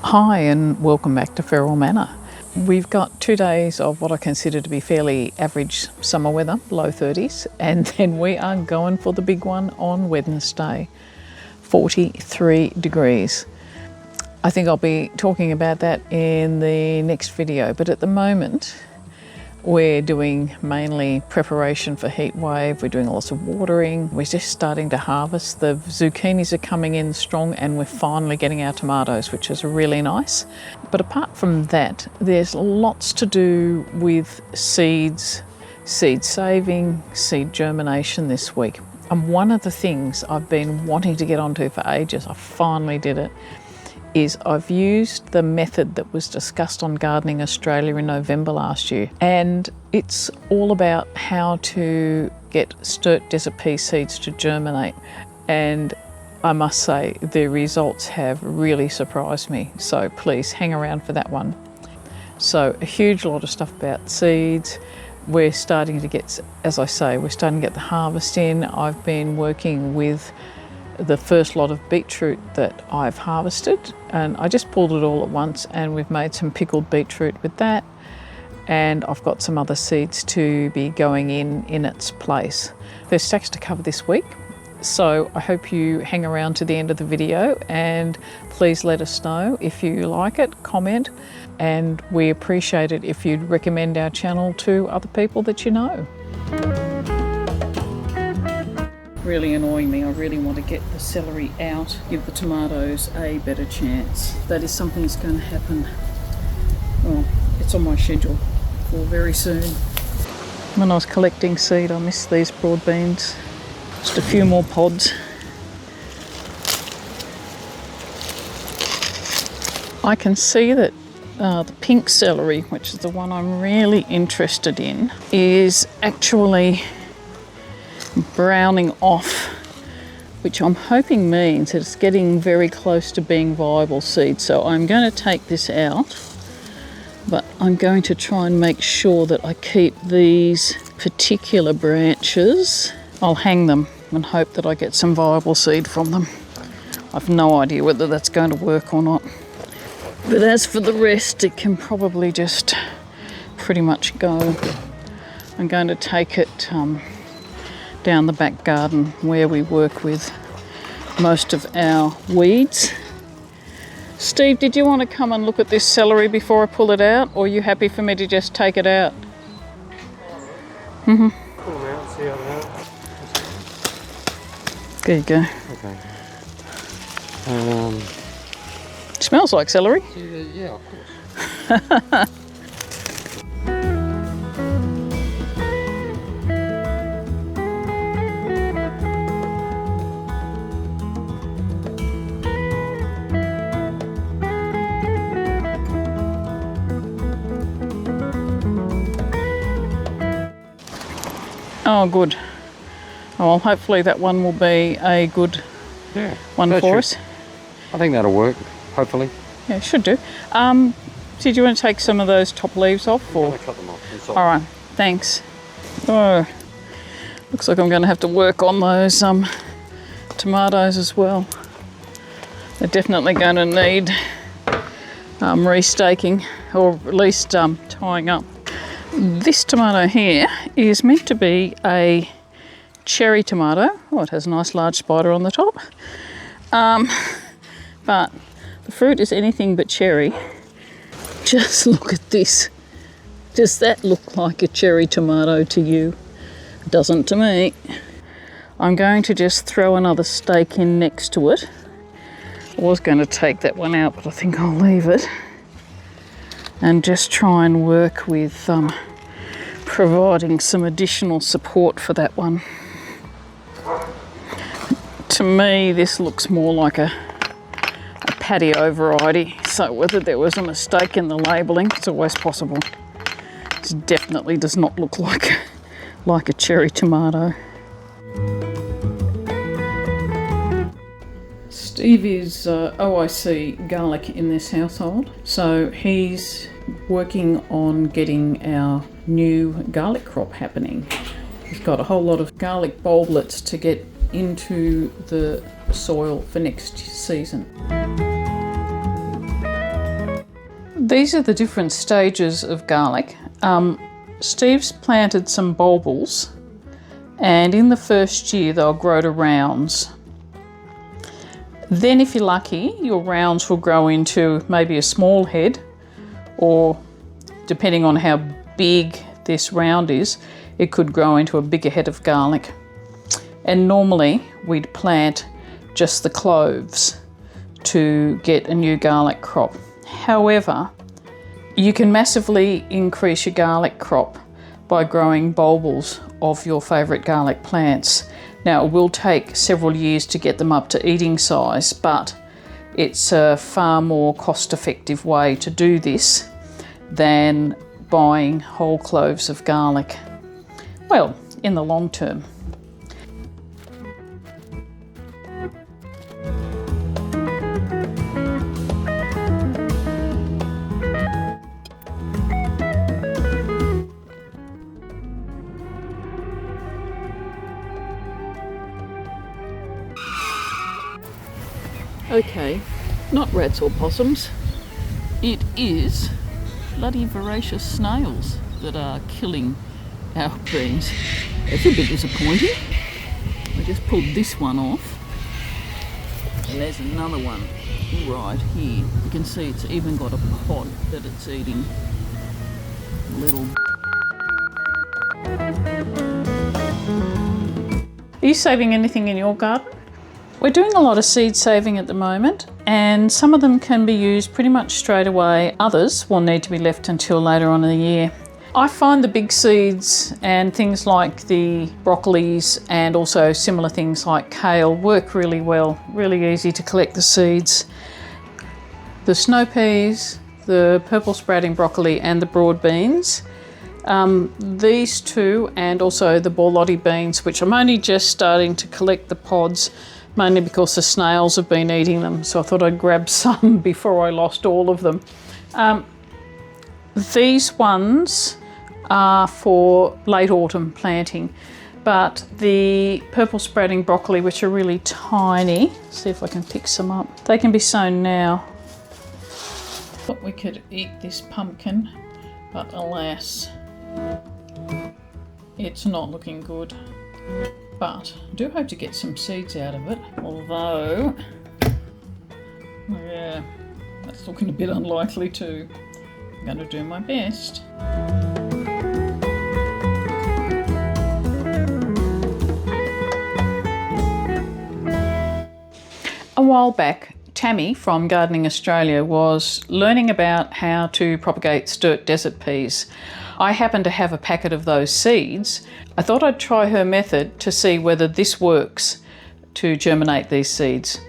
Hi and welcome back to Feral Manor. We've got 2 days of what I consider to be fairly average summer weather, low 30s, and then we are going for the big one on Wednesday, 43 degrees. I think I'll be talking about that in the next video, but at the moment we're doing mainly preparation for heat wave. We're doing lots of watering. We're just starting to harvest. The zucchinis are coming in strong and we're finally getting our tomatoes, which is really nice. But apart from that, there's lots to do with seeds, seed saving, seed germination this week. And one of the things I've been wanting to get onto for ages, I finally did it, is I've used the method that was discussed on Gardening Australia in November last year, and it's all about how to get Sturt Desert Pea seeds to germinate, and I must say the results have really surprised me, so please hang around for that one. So a huge lot of stuff about seeds. We're starting to get, as I say, we're starting to get the harvest in. I've been working with the first lot of beetroot that I've harvested, and I just pulled it all at once, and we've made some pickled beetroot with that, and I've got some other seeds to be going in its place. There's stacks to cover this week, so I hope you hang around to the end of the video, and please let us know if you like it, comment, and we appreciate it if you'd recommend our channel to other people that you know. Really annoying me. I really want to get the celery out, give the tomatoes a better chance. That is something that's going to happen. Well, it's on my schedule for very soon. When I was collecting seed, I missed these broad beans. Just a few more pods. I can see that the pink celery, which is the one I'm really interested in, is actually browning off, which I'm hoping means that it's getting very close to being viable seed. So I'm going to take this out, but I'm going to try and make sure that I keep these particular branches. I'll hang them and hope that I get some viable seed from them. I've no idea whether that's going to work or not. But as for the rest, it can probably just pretty much go. I'm going to take it down the back garden where we work with most of our weeds. Steve, did you want to come and look at this celery before I pull it out, or are you happy for me to just take it out? Pull them out, see how they are. There you go. Okay. Smells like celery. Yeah, of course. Oh, good. Oh, well, hopefully that one will be a good one for us. I think that'll work, hopefully. Yeah, it should do. So do you want to take some of those top leaves off? Or? I'm going to cut them off. All right, thanks. Oh, looks like I'm going to have to work on those tomatoes as well. They're definitely going to need restaking, or at least tying up. This tomato here is meant to be a cherry tomato. Oh, it has a nice large spider on the top. But the fruit is anything but cherry. Just look at this. Does that look like a cherry tomato to you? It doesn't to me. I'm going to just throw another stake in next to it. I was going to take that one out, but I think I'll leave it. And just try and work with providing some additional support for that one. To me, this looks more like a patio variety, so whether there was a mistake in the labelling, it's always possible. This definitely does not look like a cherry tomato. Steve is OIC garlic in this household, so he's working on getting our new garlic crop happening. He's got a whole lot of garlic bulblets to get into the soil for next season. These are the different stages of garlic. Steve's planted some bulbils, and in the first year they'll grow to rounds. Then if you're lucky, your rounds will grow into maybe a small head, or depending on how big this round is, it could grow into a bigger head of garlic. And normally we'd plant just the cloves to get a new garlic crop. However, you can massively increase your garlic crop by growing bulbils of your favourite garlic plants. Now, it will take several years to get them up to eating size, but it's a far more cost-effective way to do this than buying whole cloves of garlic. Well, in the long term. Okay, not rats or possums. It is bloody voracious snails that are killing our beans. It's a bit disappointing. I just pulled this one off, and there's another one right here. You can see it's even got a pod that it's eating. Little. Are you saving anything in your garden? We're doing a lot of seed saving at the moment, and some of them can be used pretty much straight away. Others will need to be left until later on in the year. I find the big seeds and things like the broccolis and also similar things like kale work really well, really easy to collect the seeds. The snow peas, the purple sprouting broccoli and the broad beans. These two, and also the Borlotti beans, which I'm only just starting to collect the pods, mainly because the snails have been eating them, so I thought I'd grab some before I lost all of them. These ones are for late autumn planting, but the purple sprouting broccoli, which are really tiny, see if I can pick some up, they can be sown now. Thought we could eat this pumpkin, but alas, it's not looking good. But I do hope to get some seeds out of it, although, yeah, that's looking a bit unlikely too. I'm going to do my best. A while back, Tammy from Gardening Australia was learning about how to propagate Sturt Desert Peas. I happen to have a packet of those seeds. I thought I'd try her method to see whether this works to germinate these seeds.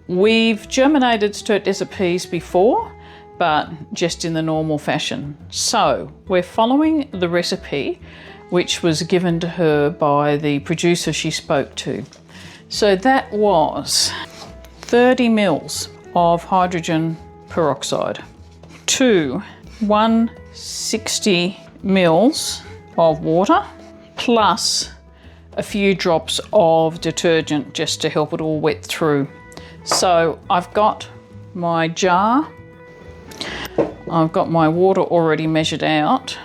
We've germinated Sturt Desert Peas before, but just in the normal fashion. So we're following the recipe which was given to her by the producer she spoke to. So that was 30 mils of hydrogen peroxide to 160 mils of water plus a few drops of detergent just to help it all wet through. So I've got my jar, I've got my water already measured out,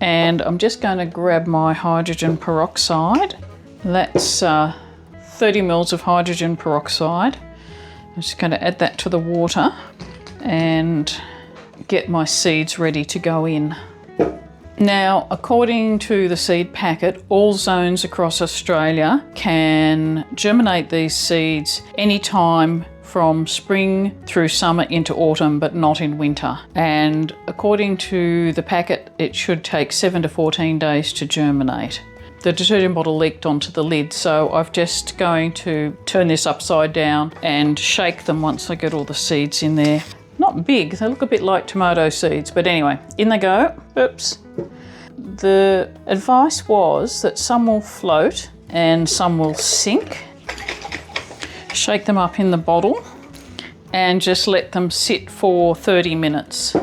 and I'm just going to grab my hydrogen peroxide. That's 30 mils of hydrogen peroxide. I'm just going to add that to the water and get my seeds ready to go in. Now, according to the seed packet, all zones across Australia can germinate these seeds anytime from spring through summer into autumn, but not in winter. And according to the packet, it should take 7 to 14 days to germinate. The detergent bottle leaked onto the lid, so I'm just going to turn this upside down and shake them once I get all the seeds in there. Not big, they look a bit like tomato seeds, but anyway, in they go. Oops. The advice was that some will float and some will sink. Shake them up in the bottle and just let them sit for 30 minutes.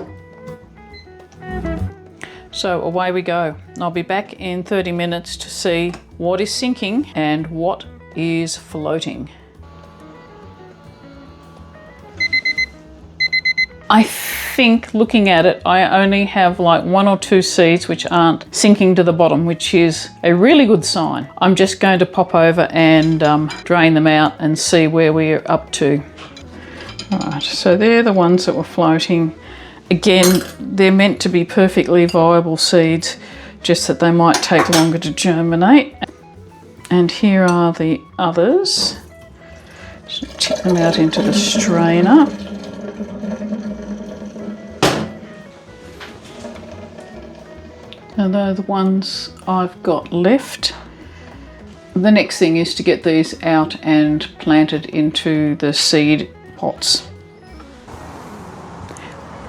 So away we go. I'll be back in 30 minutes to see what is sinking and what is floating. I think looking at it, I only have like 1 or 2 seeds which aren't sinking to the bottom, which is a really good sign. I'm just going to pop over and drain them out and see where we're up to. All right, so they're the ones that were floating. Again, they're meant to be perfectly viable seeds, just that they might take longer to germinate. And here are the others. Just tip them out into the strainer. And they're the ones I've got left. The next thing is to get these out and planted into the seed pots.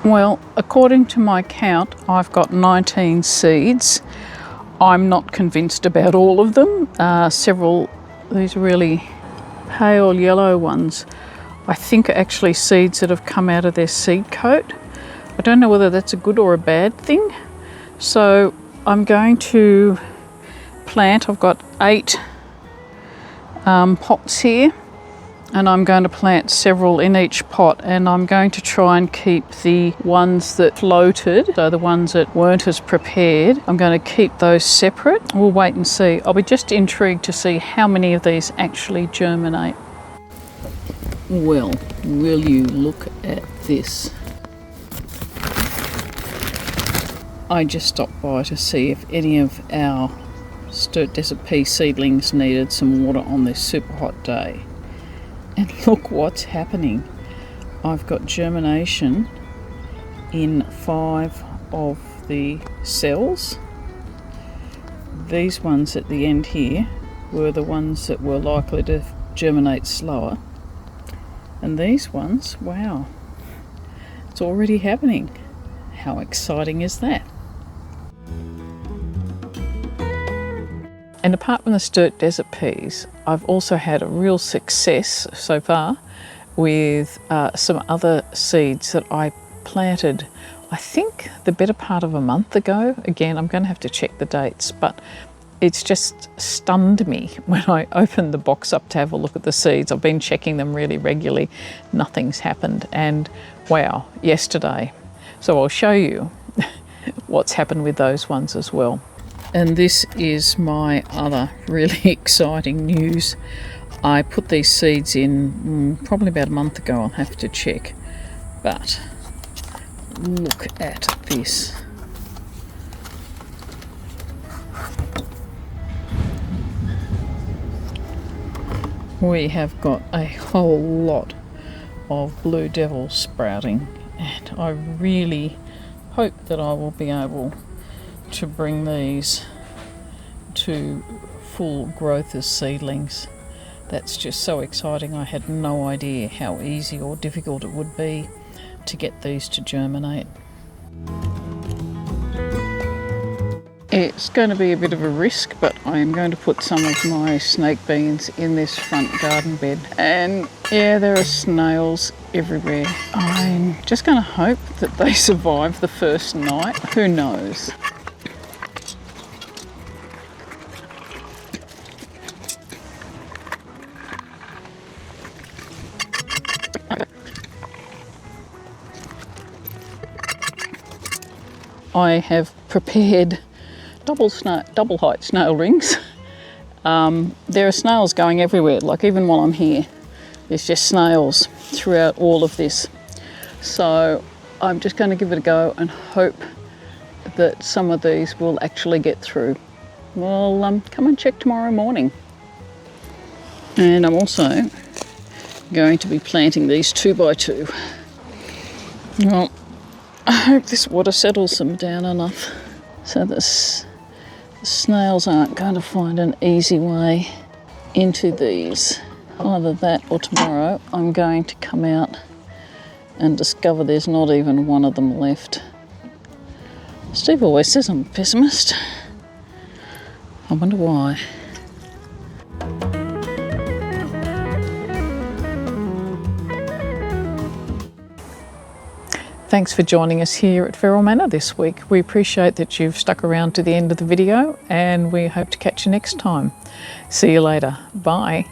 Well, according to my count, I've got 19 seeds. I'm not convinced about all of them. Several, these really pale yellow ones, I think are actually seeds that have come out of their seed coat. I don't know whether that's a good or a bad thing. So I'm going to plant, I've got 8 pots here, and I'm going to plant several in each pot, and I'm going to try and keep the ones that floated, so the ones that weren't as prepared, I'm going to keep those separate. We'll wait and see. I'll be just intrigued to see how many of these actually germinate. Well, will you look at this? I just stopped by to see if any of our Sturt Desert Pea seedlings needed some water on this super hot day. And look what's happening. I've got germination in 5 of the cells. These ones at the end here were the ones that were likely to germinate slower. And these ones, wow, it's already happening. How exciting is that? And apart from the Sturt Desert Peas, I've also had a real success so far with some other seeds that I planted, I think the better part of a month ago. Again, I'm going to have to check the dates, but it's just stunned me when I opened the box up to have a look at the seeds. I've been checking them really regularly. Nothing's happened, and wow, yesterday. So I'll show you what's happened with those ones as well. And this is my other really exciting news. I put these seeds in probably about a month ago. I'll have to check. But look at this. We have got a whole lot of blue devils sprouting, and I really hope that I will be able to bring these to full growth as seedlings. That's just so exciting. I had no idea how easy or difficult it would be to get these to germinate. It's going to be a bit of a risk, but I am going to put some of my snake beans in this front garden bed. And yeah, there are snails everywhere. I'm just going to hope that they survive the first night. Who knows? I have prepared double height snail rings. There are snails going everywhere, like even while I'm here, there's just snails throughout all of this. So I'm just going to give it a go and hope that some of these will actually get through. Well, come and check tomorrow morning. And I'm also going to be planting these 2x2. Well, I hope this water settles them down enough so the snails aren't going to find an easy way into these. Either that or tomorrow I'm going to come out and discover there's not even one of them left. Steve always says I'm a pessimist. I wonder why. Thanks for joining us here at Feral Manor this week. We appreciate that you've stuck around to the end of the video, and we hope to catch you next time. See you later. Bye.